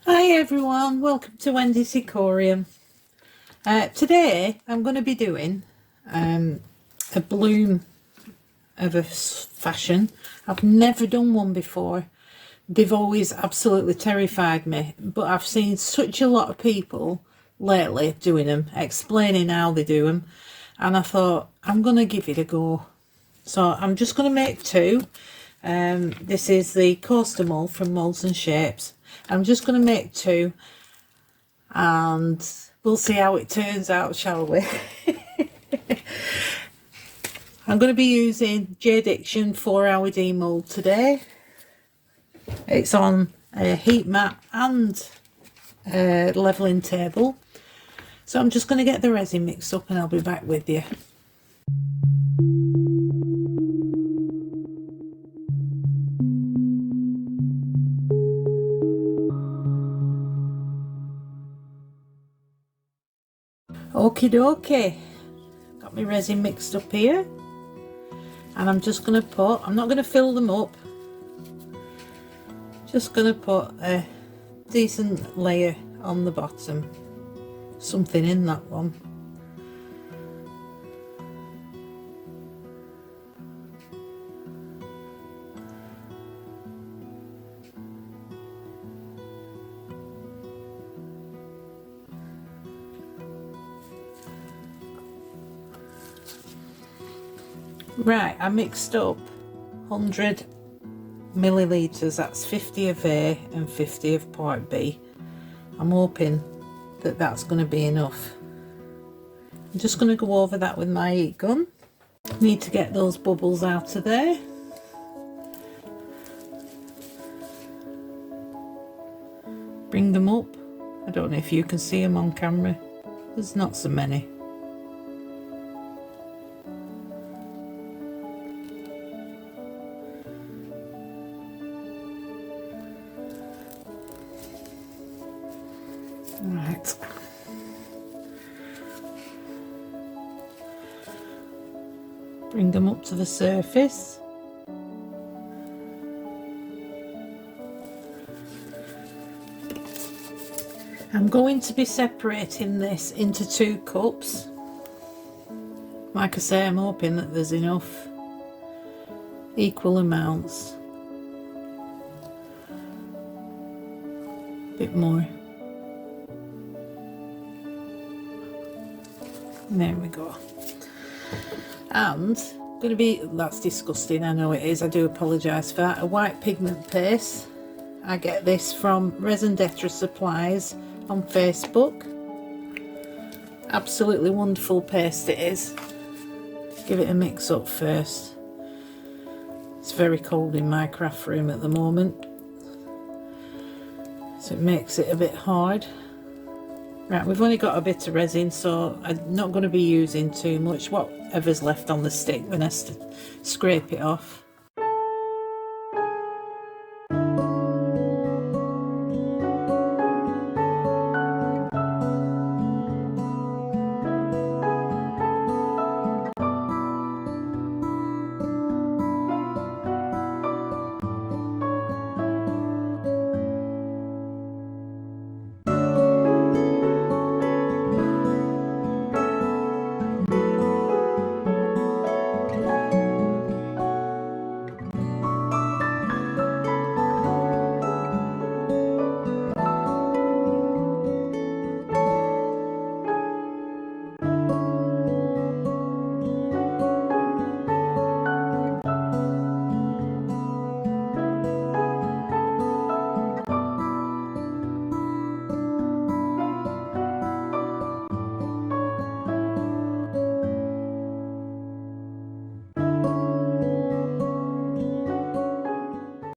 Hi everyone, welcome to Wendy's Ecorium. Today I'm going to be doing a bloom of a fashion. I've never done one before. They've always absolutely terrified me, but I've seen such a lot of people lately doing them, explaining how they do them, and I thought I'm going to give it a go. So I'm just going to make two. This is the coaster mold from Molds and Shapes. I'm just going to make two and we'll see how it turns out, shall we? I'm going to be using J-Diction 4-hour demold today. It's on a heat mat and a levelling table. So I'm just going to get the resin mixed up and I'll be back with you. Okie dokie, got my resin mixed up here, and I'm just going to put, I'm not going to fill them up, just going to put a decent layer on the bottom, something in that one. Right, I mixed up 100 millilitres, that's 50 of A and 50 of part B. I'm hoping that that's going to be enough. I'm just going to go over that with my heat gun. Need to get those bubbles out of there. Bring them up. I don't know if you can see them on camera. There's not so many. Right. Bring them up to the surface. I'm going to be separating this into 2 cups. Like I say, I'm hoping that there's enough, equal amounts. A bit more. There we go. And going to be, that's disgusting, I know it is, I do apologise for that, a white pigment paste. I get this from Resin Supplies on Facebook. Absolutely wonderful paste it is. Give it a mix up first. It's very cold in my craft room at the moment, so it makes it a bit hard. Right, we've only got a bit of resin, so I'm not going to be using too much. Whatever's left on the stick when I scrape it off.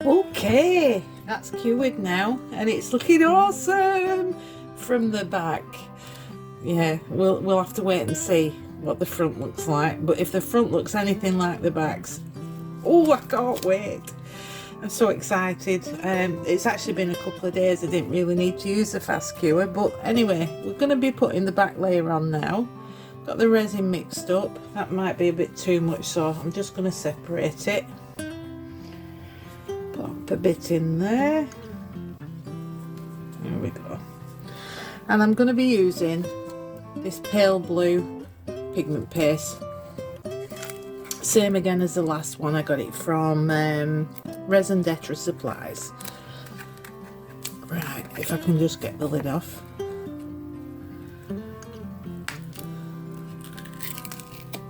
Okay, that's cured now and it's looking awesome from the back. Yeah, we'll have to wait and see what the front looks like, but if the front looks anything like the backs, oh, I can't wait. I'm so excited. It's actually been a couple of days. I didn't really need to use the fast cure, but anyway, we're going to be putting the back layer on now. Got the resin mixed up. That might be a bit too much, so I'm just going to separate it. Pop a bit in there. There we go. And I'm going to be using this pale blue pigment paste. Same again as the last one. I got it from Resin Supplies. Right, if I can just get the lid off.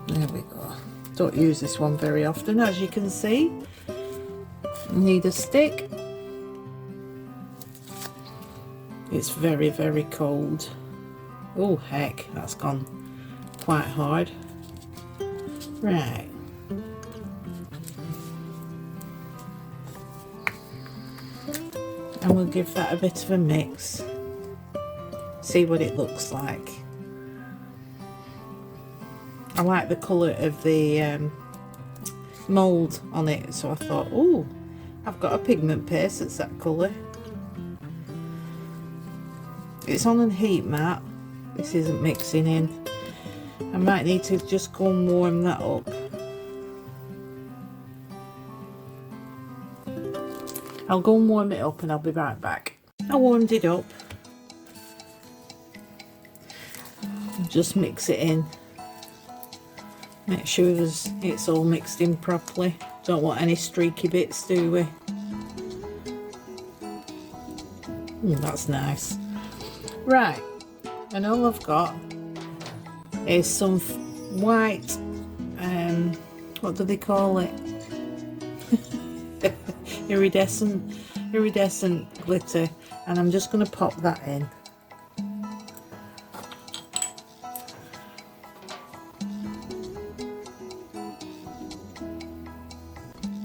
There we go. Don't use this one very often, as you can see. Need a stick. It's very, very cold. Oh heck, that's gone quite hard. Right. And we'll give that a bit of a mix. See what it looks like. I like the colour of the mould on it, so I thought, oh, I've got a pigment paste that's that colour. It's on a heat mat. This isn't mixing in. I might need to just go and warm that up. I'll go and warm it up and I'll be right back. I warmed it up. Just mix it in. Make sure it's all mixed in properly. Don't want any streaky bits, do we? That's nice. Right, and all I've got is some white, what do they call it? iridescent glitter, and I'm just going to pop that in.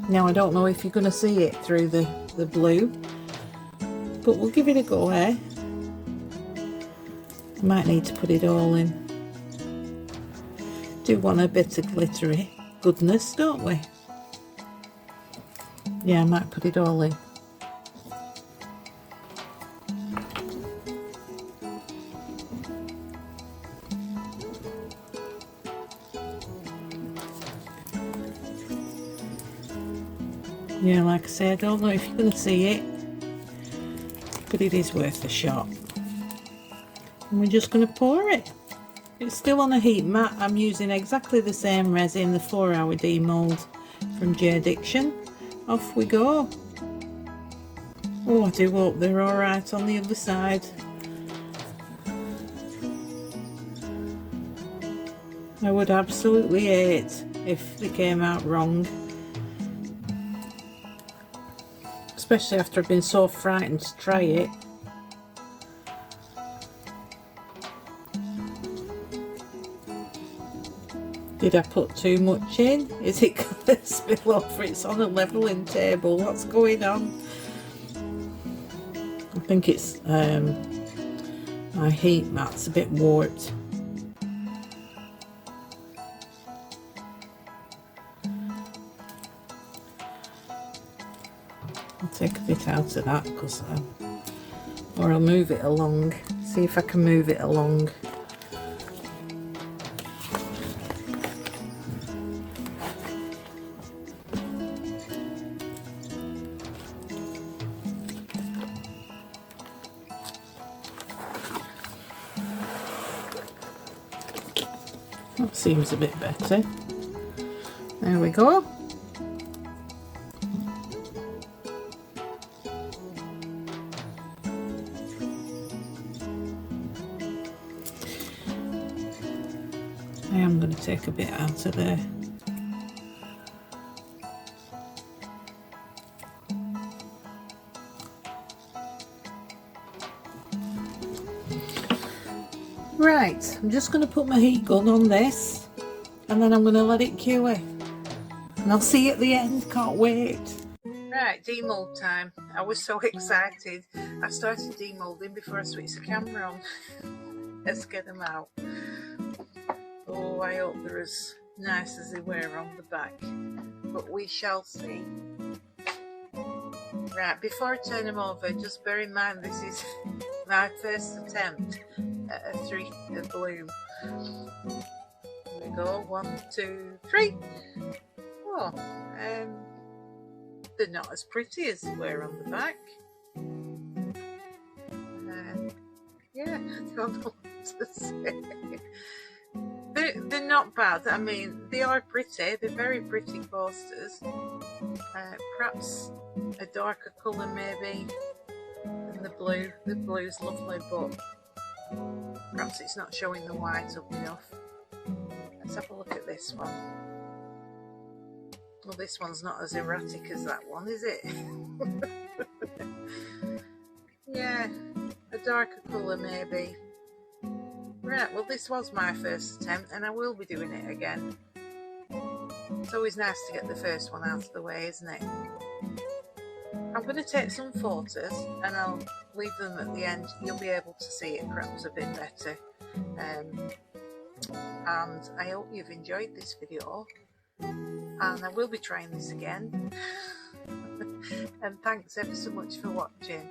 Now I don't know if you're going to see it through the blue, but we'll give it a go, eh? I might need to put it all in. Do want a bit of glittery goodness, don't we? Yeah, I might put it all in. Yeah, like I say, I don't know if you're going to see it, but it is worth a shot. And we're just going to pour it. It's still on a heat mat. I'm using exactly the same resin, the 4-hour demold from J Diction. Off we go. Oh, I do hope they're alright on the other side. I would absolutely hate if they came out wrong. Especially after I've been so frightened to try it. Did I put too much in? Is it going to spill over? It's on a levelling table. What's going on? I think it's my heat mat's a bit warped. I'll take a bit out of that because or I'll move it along. See if I can move it along. That seems a bit better. There we go. I am going to take a bit out of there. Right, I'm just going to put my heat gun on this and then I'm going to let it cure. And I'll see you at the end, can't wait. Right, demold time. I was so excited. I started demolding before I switched the camera on. Let's get them out. Oh, I hope they're as nice as they were on the back, but we shall see. Right, before I turn them over, just bear in mind this is my first attempt at a bloom. Here we go, 1, 2, 3. Oh, they're not as pretty as they were on the back. I don't know what to say. They're not bad. I mean, they are pretty. They're very pretty coasters. Perhaps a darker colour maybe than the blue. The blue's lovely, but perhaps it's not showing the white up enough. Let's have a look at this one. Well, this one's not as erratic as that one, is it? Yeah, a darker colour maybe. Right, well this was my first attempt and I will be doing it again. It's always nice to get the first one out of the way, isn't it? I'm going to take some photos and I'll leave them at the end. You'll be able to see it perhaps a bit better. And I hope you've enjoyed this video. And I will be trying this again. And thanks ever so much for watching.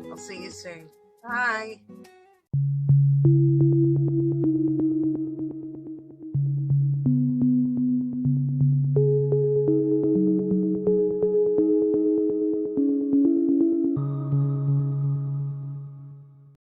I'll see you soon. Bye.